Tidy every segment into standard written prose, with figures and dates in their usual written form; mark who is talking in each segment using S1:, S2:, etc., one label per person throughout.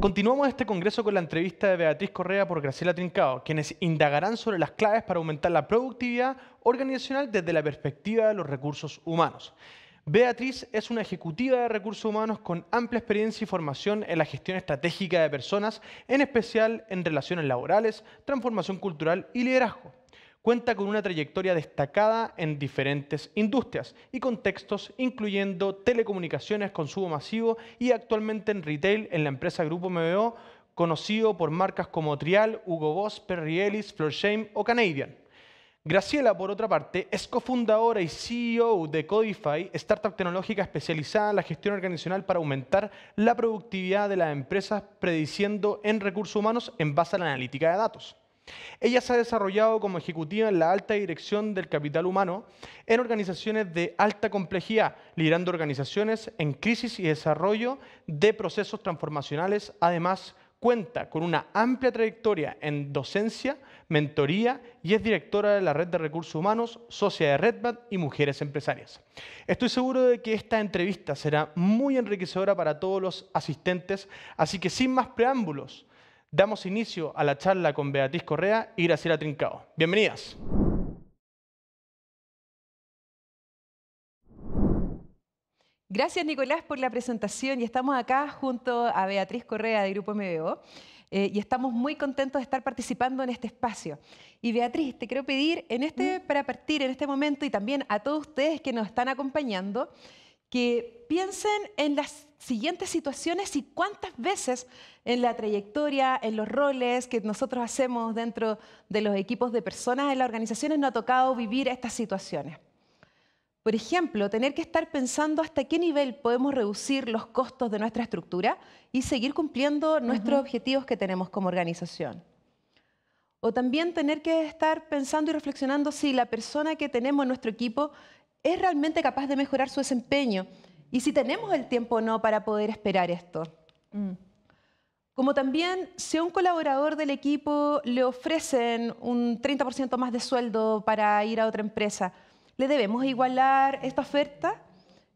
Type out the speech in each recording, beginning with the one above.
S1: Continuamos este congreso con la entrevista de Beatriz Correa por Graciela Trincao, quienes indagarán sobre las claves para aumentar la productividad organizacional desde la perspectiva de los recursos humanos. Beatriz es una ejecutiva de recursos humanos con amplia experiencia y formación en la gestión estratégica de personas, en especial en relaciones laborales, transformación cultural y liderazgo. Cuenta con una trayectoria destacada en diferentes industrias y contextos, incluyendo telecomunicaciones, consumo masivo y actualmente en retail en la empresa Grupo MBO, conocido por marcas como Trial, Hugo Boss, Perry Ellis, Florsheim o Canadian. Graciela, por otra parte, es cofundadora y CEO de Codify, startup tecnológica especializada en la gestión organizacional para aumentar la productividad de las empresas, prediciendo en recursos humanos en base a la analítica de datos. Ella se ha desarrollado como ejecutiva en la alta dirección del capital humano en organizaciones de alta complejidad, liderando organizaciones en crisis y desarrollo de procesos transformacionales. Además, cuenta con una amplia trayectoria en docencia, mentoría y es directora de la Red de Recursos Humanos, socia de Redbat y Mujeres Empresarias. Estoy seguro de que esta entrevista será muy enriquecedora para todos los asistentes, así que sin más preámbulos, damos inicio a la charla con Beatriz Correa y Graciela Trincao. Bienvenidas.
S2: Gracias, Nicolás, por la presentación. Y estamos acá junto a Beatriz Correa de Grupo MBO y estamos muy contentos de estar participando en este espacio. Y Beatriz, te quiero pedir para partir en este momento y también a todos ustedes que nos están acompañando, que piensen en las siguientes situaciones y cuántas veces en la trayectoria, en los roles que nosotros hacemos dentro de los equipos de personas en las organizaciones nos ha tocado vivir estas situaciones. Por ejemplo, tener que estar pensando hasta qué nivel podemos reducir los costos de nuestra estructura y seguir cumpliendo nuestros objetivos que tenemos como organización. O también tener que estar pensando y reflexionando si la persona que tenemos en nuestro equipo es realmente capaz de mejorar su desempeño y si tenemos el tiempo o no para poder esperar esto. Como también si a un colaborador del equipo le ofrecen un 30% más de sueldo para ir a otra empresa, ¿le debemos igualar esta oferta?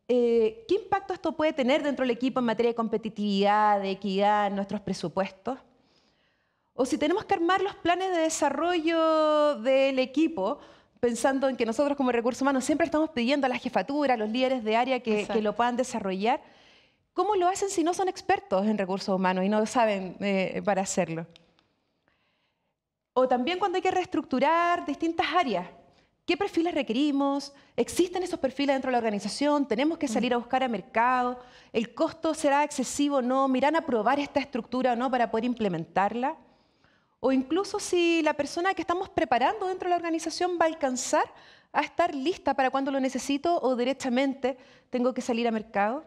S2: ¿Qué impacto esto puede tener dentro del equipo en materia de competitividad, de equidad en nuestros presupuestos? O si tenemos que armar los planes de desarrollo del equipo, pensando en que nosotros como recursos humanos siempre estamos pidiendo a la jefatura, a los líderes de área que lo puedan desarrollar, ¿cómo lo hacen si no son expertos en recursos humanos y no saben para hacerlo? O también cuando hay que reestructurar distintas áreas. ¿Qué perfiles requerimos? ¿Existen esos perfiles dentro de la organización? ¿Tenemos que salir a buscar a mercado? ¿El costo será excesivo o no? ¿Miran a probar esta estructura o no para poder implementarla? O incluso si la persona que estamos preparando dentro de la organización va a alcanzar a estar lista para cuando lo necesito o derechamente tengo que salir a mercado.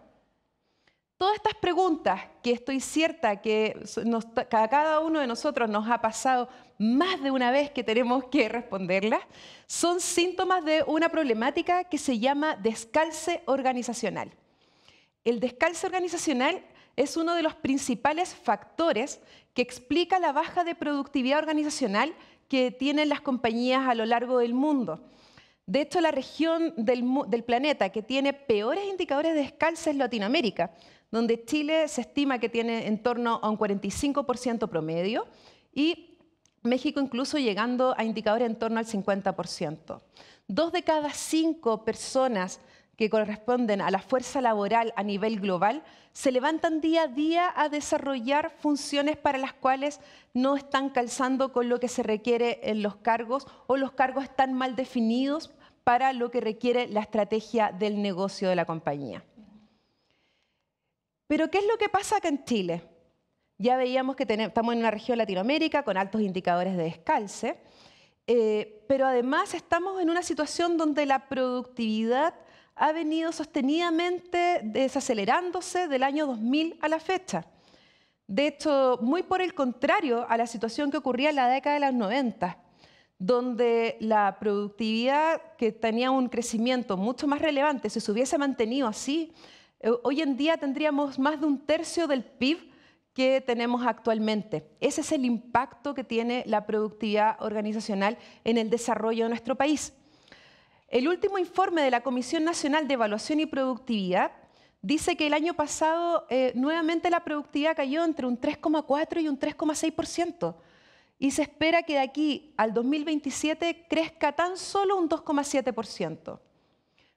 S2: Todas estas preguntas que estoy cierta que a cada uno de nosotros nos ha pasado más de una vez que tenemos que responderlas, son síntomas de una problemática que se llama descalce organizacional. El descalce organizacional es uno de los principales factores que explica la baja de productividad organizacional que tienen las compañías a lo largo del mundo. De hecho, la región del planeta que tiene peores indicadores de descalce es Latinoamérica, donde Chile se estima que tiene en torno a un 45% promedio y México incluso llegando a indicadores en torno al 50%. 2 de cada 5 personas que corresponden a la fuerza laboral a nivel global se levantan día a día a desarrollar funciones para las cuales no están calzando con lo que se requiere en los cargos o los cargos están mal definidos para lo que requiere la estrategia del negocio de la compañía. Pero ¿qué es lo que pasa acá en Chile? Ya veíamos que estamos en una región de Latinoamérica con altos indicadores de descalce, pero además estamos en una situación donde la productividad ha venido sostenidamente desacelerándose del año 2000 a la fecha. De hecho, muy por el contrario a la situación que ocurría en la década de los 90, donde la productividad que tenía un crecimiento mucho más relevante, si se hubiese mantenido así, hoy en día tendríamos más de un tercio del PIB que tenemos actualmente. Ese es el impacto que tiene la productividad organizacional en el desarrollo de nuestro país. El último informe de la Comisión Nacional de Evaluación y Productividad dice que el año pasado nuevamente la productividad cayó entre un 3,4 y un 3,6%. Y se espera que de aquí al 2027 crezca tan solo un 2,7%.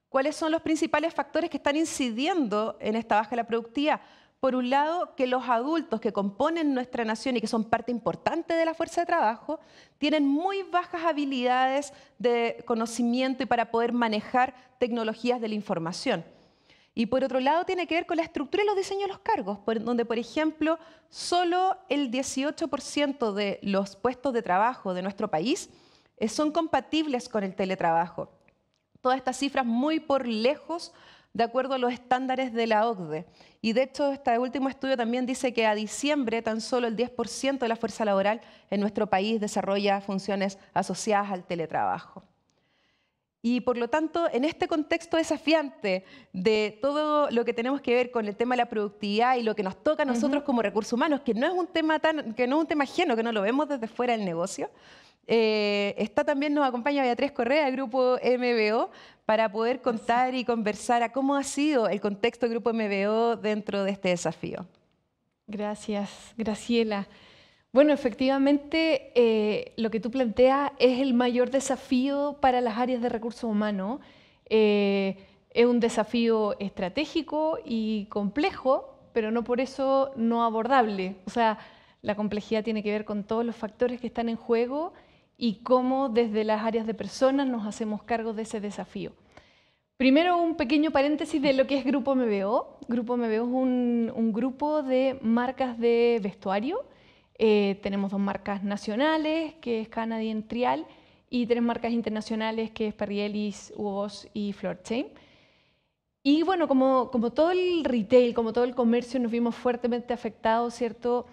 S2: ¿Cuáles son los principales factores que están incidiendo en esta baja de la productividad? Por un lado, que los adultos que componen nuestra nación y que son parte importante de la fuerza de trabajo tienen muy bajas habilidades de conocimiento y para poder manejar tecnologías de la información. Y por otro lado, tiene que ver con la estructura y los diseños de los cargos, donde, por ejemplo, solo el 18% de los puestos de trabajo de nuestro país son compatibles con el teletrabajo. Todas estas cifras muy por lejos de acuerdo a los estándares de la OCDE. Y de hecho, este último estudio también dice que a diciembre tan solo el 10% de la fuerza laboral en nuestro país desarrolla funciones asociadas al teletrabajo. Y por lo tanto, en este contexto desafiante de todo lo que tenemos que ver con el tema de la productividad y lo que nos toca a nosotros como recursos humanos, que no es un tema ajeno, que no lo vemos desde fuera del negocio, nos acompaña Beatriz Correa del Grupo MBO para poder contar y conversar a cómo ha sido el contexto del Grupo MBO dentro de este desafío.
S3: Gracias, Graciela. Bueno, efectivamente, lo que tú planteas es el mayor desafío para las áreas de recursos humanos. Es un desafío estratégico y complejo, pero no por eso no abordable. O sea, la complejidad tiene que ver con todos los factores que están en juego y cómo desde las áreas de personas nos hacemos cargo de ese desafío. Primero, un pequeño paréntesis de lo que es Grupo MBO. Grupo MBO es un grupo de marcas de vestuario. Tenemos 2 marcas nacionales, que es Canadian Trial, y 3 marcas internacionales, que es Perry Ellis, Hugo's y Floorchain. Y bueno, como todo el retail, como todo el comercio, nos vimos fuertemente afectados, ¿cierto?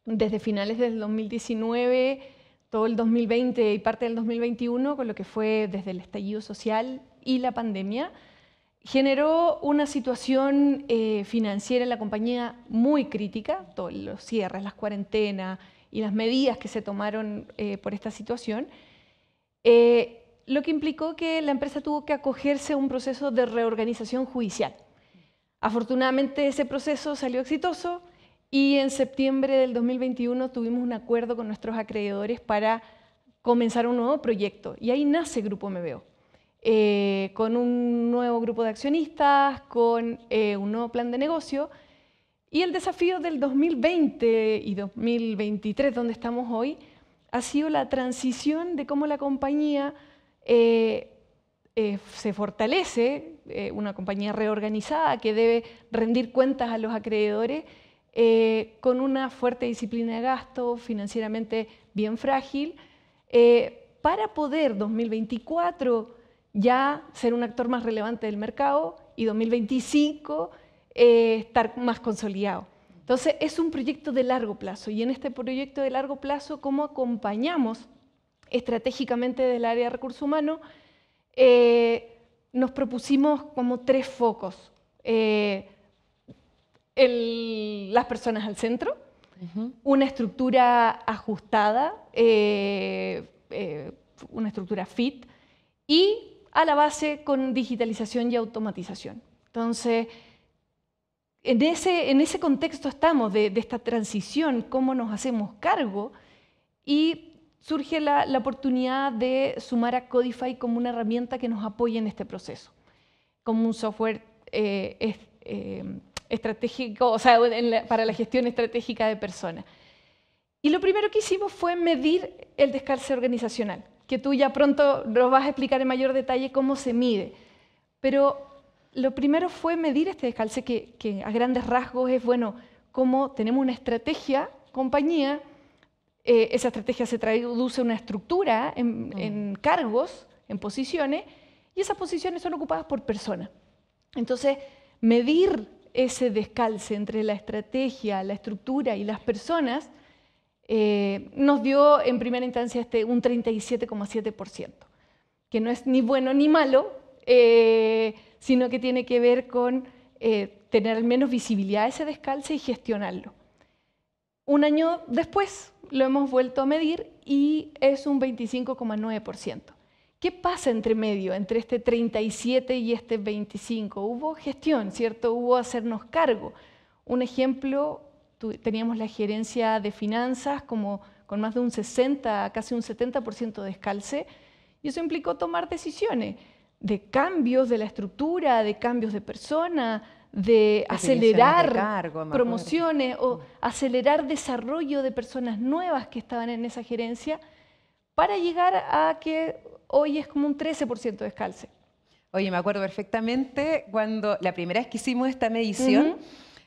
S3: Desde finales del 2019, todo el 2020 y parte del 2021, con lo que fue desde el estallido social y la pandemia, generó una situación financiera en la compañía muy crítica, todos los cierres, las cuarentenas y las medidas que se tomaron por esta situación, lo que implicó que la empresa tuvo que acogerse a un proceso de reorganización judicial. Afortunadamente ese proceso salió exitoso y en septiembre del 2021 tuvimos un acuerdo con nuestros acreedores para comenzar un nuevo proyecto y ahí nace Grupo MBO. Con un nuevo grupo de accionistas, con un nuevo plan de negocio. Y el desafío del 2020 y 2023, donde estamos hoy, ha sido la transición de cómo la compañía se fortalece, una compañía reorganizada que debe rendir cuentas a los acreedores, con una fuerte disciplina de gasto, financieramente bien frágil, para poder 2024 ya ser un actor más relevante del mercado y 2025 estar más consolidado. Entonces es un proyecto de largo plazo y en este proyecto de largo plazo, ¿cómo acompañamos estratégicamente del área de recursos humanos? Nos propusimos como 3 focos. Las personas al centro, una estructura ajustada, una estructura fit y a la base con digitalización y automatización. Entonces, en ese contexto estamos de esta transición, cómo nos hacemos cargo, y surge la oportunidad de sumar a Codify como una herramienta que nos apoye en este proceso, como un software estratégico, o sea, para la gestión estratégica de personas. Y lo primero que hicimos fue medir el descalce organizacional, que tú ya pronto nos vas a explicar en mayor detalle cómo se mide. Pero lo primero fue medir este descalce que a grandes rasgos es, bueno, cómo tenemos una estrategia, compañía, esa estrategia se traduce en una estructura, en cargos, en posiciones, y esas posiciones son ocupadas por personas. Entonces, medir ese descalce entre la estrategia, la estructura y las personas nos dio en primera instancia un 37,7%, que no es ni bueno ni malo, sino que tiene que ver con tener al menos visibilidad de ese descalce y gestionarlo. Un año después lo hemos vuelto a medir y es un 25,9%. ¿qué pasa entre medio, entre este 37 y este 25? Hubo gestión, ¿cierto? Hubo hacernos cargo. Un ejemplo, teníamos la gerencia de finanzas como con más de un 60, casi un 70% de descalce, y eso implicó tomar decisiones de cambios de la estructura, de cambios de persona, de acelerar promociones o acelerar desarrollo de personas nuevas que estaban en esa gerencia para llegar a que hoy es como un 13% de descalce.
S2: Oye, me acuerdo perfectamente cuando la primera vez que hicimos esta medición,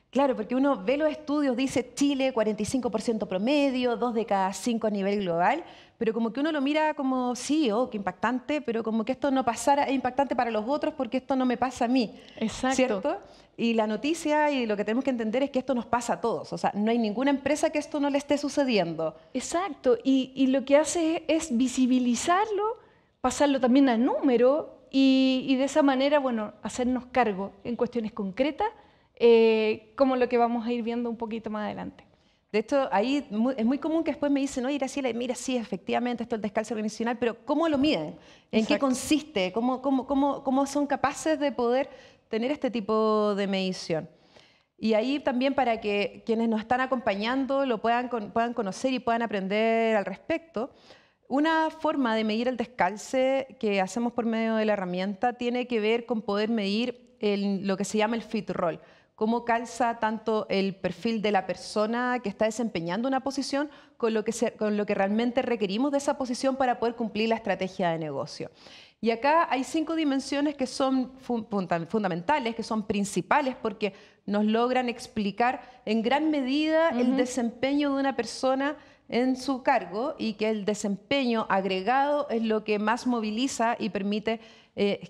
S2: claro, porque uno ve los estudios, dice Chile 45% promedio, 2 de cada 5 a nivel global, pero como que uno lo mira como, sí, oh, qué impactante, pero como que esto no pasara, es impactante para los otros porque esto no me pasa a mí.
S3: Exacto.
S2: ¿Cierto? Y la noticia y lo que tenemos que entender es que esto nos pasa a todos. O sea, no hay ninguna empresa que esto no le esté sucediendo.
S3: Exacto. Y lo que hace es visibilizarlo, pasarlo también a número y de esa manera, bueno, hacernos cargo en cuestiones concretas, como lo que vamos a ir viendo un poquito más adelante.
S2: De hecho, ahí es muy común que después me dicen, oye, Graciela, mira, sí, efectivamente, esto es el descalce organizacional, pero ¿cómo lo miden? ¿En qué consiste? ¿Cómo son capaces de poder tener este tipo de medición? Y ahí también para que quienes nos están acompañando lo puedan conocer y puedan aprender al respecto, una forma de medir el descalce que hacemos por medio de la herramienta tiene que ver con poder medir lo que se llama el fit role. Cómo calza tanto el perfil de la persona que está desempeñando una posición con lo que realmente requerimos de esa posición para poder cumplir la estrategia de negocio. Y acá hay 5 dimensiones que son fundamentales, que son principales, porque nos logran explicar en gran medida el desempeño de una persona en su cargo y que el desempeño agregado es lo que más moviliza y permite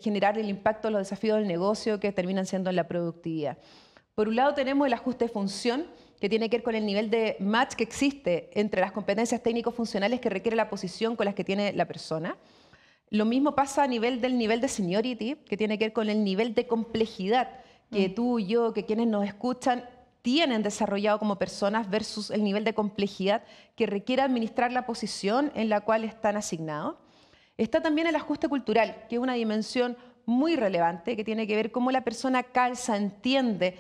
S2: generar el impacto de los desafíos del negocio que terminan siendo en la productividad. Por un lado tenemos el ajuste de función, que tiene que ver con el nivel de match que existe entre las competencias técnico-funcionales que requiere la posición con las que tiene la persona. Lo mismo pasa a nivel de seniority, que tiene que ver con el nivel de complejidad que tú, yo, que quienes nos escuchan tienen desarrollado como personas versus el nivel de complejidad que requiere administrar la posición en la cual están asignados. Está también el ajuste cultural, que es una dimensión muy relevante, que tiene que ver cómo la persona calza, entiende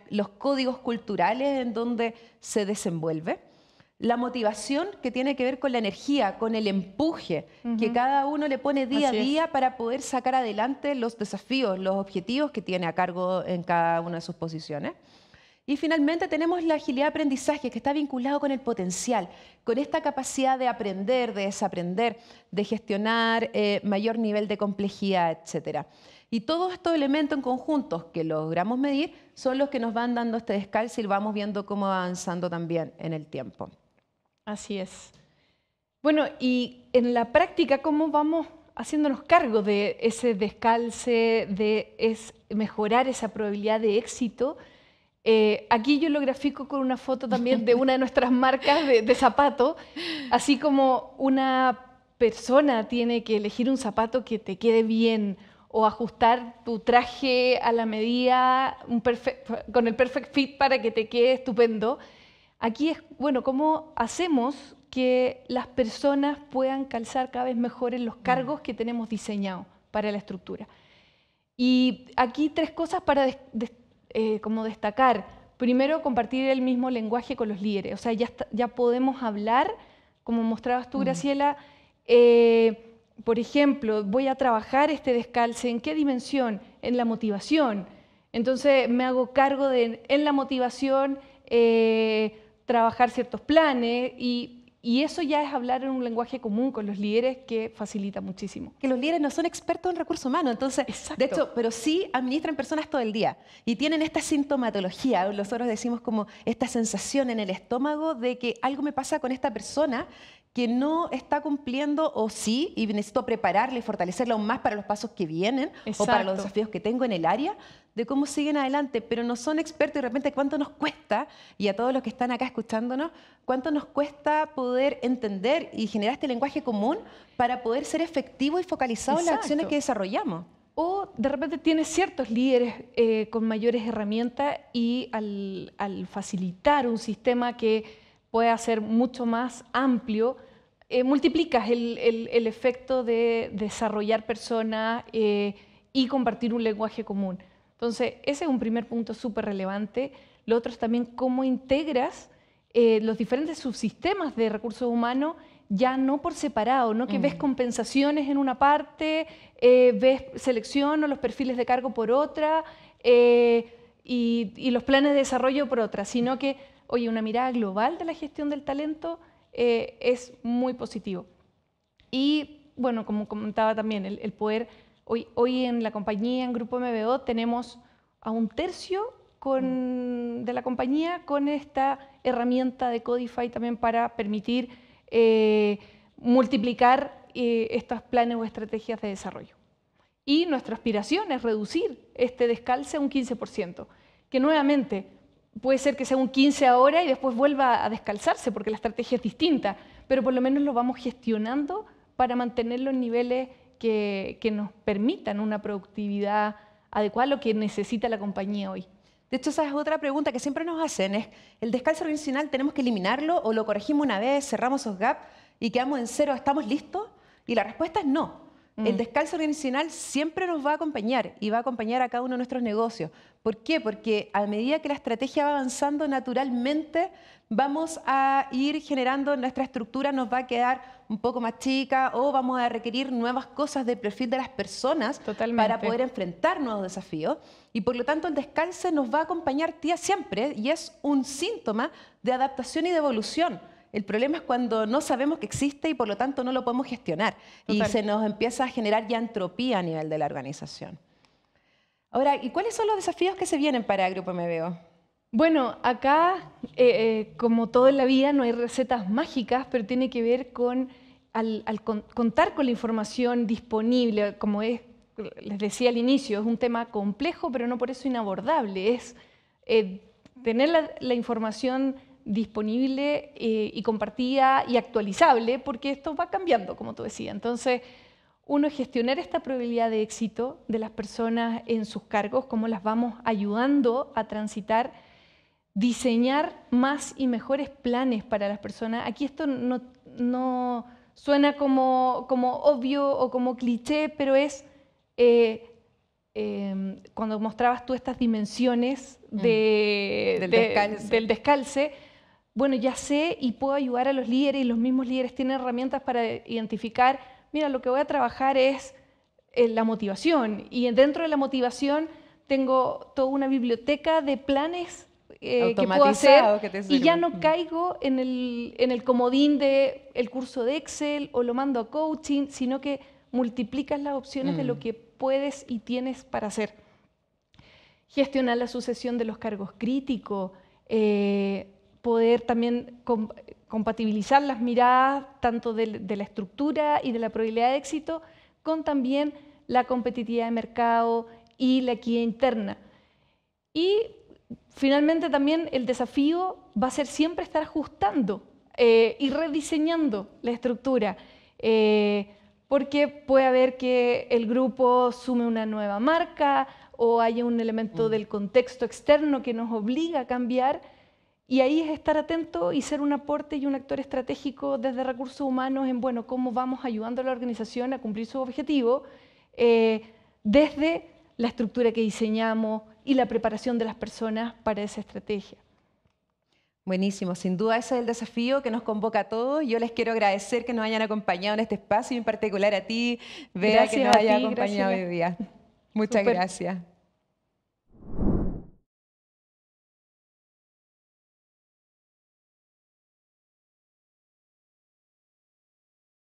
S2: los códigos culturales en donde se desenvuelve. La motivación, que tiene que ver con la energía, con el empuje que cada uno le pone día a día para poder sacar adelante los desafíos, los objetivos que tiene a cargo en cada una de sus posiciones. Y finalmente tenemos la agilidad de aprendizaje, que está vinculado con el potencial, con esta capacidad de aprender, de desaprender, de gestionar mayor nivel de complejidad, etc. Y todos estos elementos en conjunto que logramos medir son los que nos van dando este descalce y vamos viendo cómo va avanzando también en el tiempo.
S3: Así es. Bueno, y en la práctica, ¿cómo vamos haciéndonos cargo de ese descalce, de mejorar esa probabilidad de éxito? Aquí yo lo grafico con una foto también de una de nuestras marcas de zapato, así como una persona tiene que elegir un zapato que te quede bien o ajustar tu traje a la medida con el perfect fit para que te quede estupendo. Aquí es, bueno, cómo hacemos que las personas puedan calzar cada vez mejor en los cargos que tenemos diseñados para la estructura. Y aquí 3 cosas para como destacar. Primero, compartir el mismo lenguaje con los líderes. O sea, ya podemos hablar, como mostrabas tú, Graciela, por ejemplo, voy a trabajar este descalce, ¿en qué dimensión? En la motivación. Entonces, me hago cargo de, en la motivación, trabajar ciertos planes y eso ya es hablar en un lenguaje común con los líderes que facilita muchísimo.
S2: Que los líderes no son expertos en recursos humanos, entonces, de hecho, pero sí administran personas todo el día y tienen esta sintomatología, nosotros decimos como esta sensación en el estómago de que algo me pasa con esta persona que no está cumpliendo o sí, y necesito prepararla y fortalecerla aún más para los pasos que vienen o para los desafíos que tengo en el área, de cómo siguen adelante, pero no son expertos y de repente cuánto nos cuesta, y a todos los que están acá escuchándonos, cuánto nos cuesta poder entender y generar este lenguaje común para poder ser efectivos y focalizados en las acciones que desarrollamos.
S3: O de repente tienes ciertos líderes con mayores herramientas y al facilitar un sistema que pueda ser mucho más amplio, multiplicas el efecto de desarrollar personas y compartir un lenguaje común. Entonces, ese es un primer punto súper relevante. Lo otro es también cómo integras los diferentes subsistemas de recursos humanos, ya no por separado, no que ves compensaciones en una parte, ves selección o los perfiles de cargo por otra y los planes de desarrollo por otra, sino que, oye, una mirada global de la gestión del talento es muy positivo. Y, bueno, como comentaba también, el poder, hoy en la compañía, en Grupo MBO, tenemos a 1/3 de la compañía con esta herramienta de Codify también para permitir multiplicar estos planes o estrategias de desarrollo. Y nuestra aspiración es reducir este descalce a un 15%, que nuevamente puede ser que sea un 15% ahora y después vuelva a descalzarse porque la estrategia es distinta, pero por lo menos lo vamos gestionando para mantener los niveles que nos permitan una productividad adecuada a lo que necesita la compañía hoy.
S2: De hecho, esa es otra pregunta que siempre nos hacen, es ¿el descalce organizacional tenemos que eliminarlo o lo corregimos una vez, cerramos esos gaps y quedamos en cero, estamos listos? Y la respuesta es no. El descalce organizacional siempre nos va a acompañar y va a acompañar a cada uno de nuestros negocios. ¿Por qué? Porque a medida que la estrategia va avanzando naturalmente, vamos a ir generando, nuestra estructura nos va a quedar un poco más chica o vamos a requerir nuevas cosas del perfil de las personas para poder enfrentar nuevos desafíos. Y por lo tanto el descalce nos va a acompañar siempre y es un síntoma de adaptación y de evolución. El problema es cuando no sabemos que existe y por lo tanto no lo podemos gestionar. Y se nos empieza a generar ya entropía a nivel de la organización. Ahora, ¿y cuáles son los desafíos que se vienen para Grupo MBO?
S3: Bueno, acá, como todo en la vida, no hay recetas mágicas, pero tiene que ver con contar con la información disponible, como les decía al inicio, es un tema complejo, pero no por eso inabordable. Es tener la información disponible y compartida y actualizable, porque esto va cambiando, como tú decías. Entonces, uno es gestionar esta probabilidad de éxito de las personas en sus cargos, cómo las vamos ayudando a transitar, diseñar más y mejores planes para las personas. Aquí esto no suena como obvio o como cliché, pero es cuando mostrabas tú estas dimensiones del descalce, bueno, ya sé y puedo ayudar a los líderes y los mismos líderes tienen herramientas para identificar, mira, lo que voy a trabajar es la motivación y dentro de la motivación tengo toda una biblioteca de planes que puedo hacer y ya no caigo en el comodín del curso de Excel o lo mando a coaching, sino que multiplicas las opciones de lo que puedes y tienes para hacer. Gestionar la sucesión de los cargos críticos, poder también compatibilizar las miradas tanto de la estructura y de la probabilidad de éxito con también la competitividad de mercado y la equidad interna. Y finalmente también el desafío va a ser siempre estar ajustando y rediseñando la estructura, porque puede haber que el grupo sume una nueva marca o haya un elemento del contexto externo que nos obliga a cambiar. Y ahí es estar atento y ser un aporte y un actor estratégico desde recursos humanos en, bueno, cómo vamos ayudando a la organización a cumplir su objetivo desde la estructura que diseñamos y la preparación de las personas para esa estrategia.
S2: Buenísimo, sin duda ese es el desafío que nos convoca a todos. Yo les quiero agradecer que nos hayan acompañado en este espacio y en particular a ti, Bea, que nos haya acompañado hoy día. Muchas gracias.